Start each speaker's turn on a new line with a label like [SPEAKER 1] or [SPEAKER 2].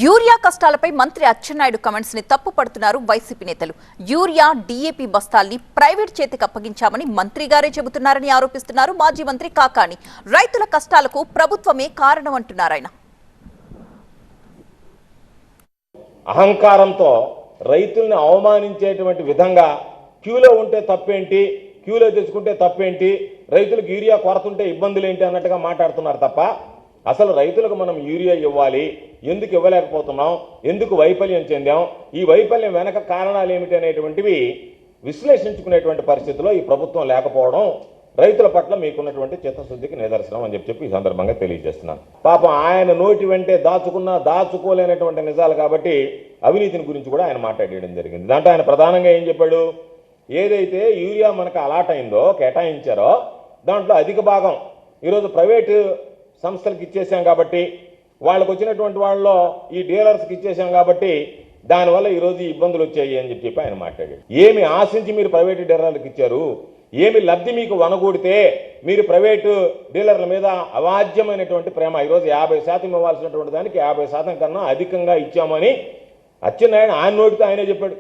[SPEAKER 1] Urea కష్టాలపై మంత్రి Atchannaidu comments ని తప్పుపడుతున్నారు YCP నేతలు. యూరియా, డీఏపీ బస్తాల్ని ప్రైవేట్ చేతికి అప్పగించామని మంత్రి గారే చెబుతున్నారని ఆరోపిస్తున్నారు మాజీ మంత్రి కాకాణి. రైతుల కష్టాలకు ప్రభుత్వమే కారణం అంటున్నారు ఆయన.
[SPEAKER 2] అహంకారంతో రైతుల్ని అవమానించేటువంటి విధంగా క్యూలో ఉంటే తప్పేంటి, క్యూలో తెచ్చుకుంటే తప్పేంటి, రైతులకు యూరియా కొరతుంటే ఇబ్బందులు ఏంటి అన్నట్టుగా మాట్లాడుతున్నారు తప్ప అసలు రైతులకు మనం యూరియా ఇవ్వాలి, ఎందుకు ఇవ్వలేకపోతున్నాం, ఎందుకు వైఫల్యం చెందాం, ఈ వైఫల్యం వెనక కారణాలు ఏమిటి అనేటువంటివి విశ్లేషించుకునేటువంటి పరిస్థితిలో ఈ ప్రభుత్వం లేకపోవడం రైతుల పట్ల మీకున్నటువంటి చిత్తశుద్ధికి నిదర్శనం అని చెప్పి ఈ సందర్భంగా తెలియజేస్తున్నాను. పాపం ఆయన నోటి వెంటే దాచుకున్నా దాచుకోలేనటువంటి నిజాలు కాబట్టి అవినీతిని గురించి కూడా ఆయన మాట్లాడేయడం జరిగింది. దాంట్లో ఆయన ప్రధానంగా ఏం చెప్పాడు, ఏదైతే యూరియా మనకు అలాట్ అయిందో, కేటాయించారో దాంట్లో అధిక భాగం ఈరోజు ప్రైవేటు సంస్థలకు ఇచ్చేసాం కాబట్టి, వాళ్ళకు వచ్చినటువంటి వాళ్ళలో ఈ డీలర్స్కి ఇచ్చేసాం కాబట్టి దానివల్ల ఈరోజు ఇబ్బందులు వచ్చాయి అని చెప్పి ఆయన మాట్లాడాడు. ఏమి ఆశించి మీరు ప్రైవేటు డీలర్లకు ఇచ్చారు, ఏమి లబ్ధి మీకు వనగూడితే మీరు ప్రైవేటు డీలర్ల మీద అవాజ్యమైనటువంటి ప్రేమ, ఈరోజు 50% ఇవ్వాల్సినటువంటి దానికి 50% కన్నా అధికంగా ఇచ్చామని అచ్చెన్నాయుడు ఆయన నోటితో ఆయనే చెప్పాడు.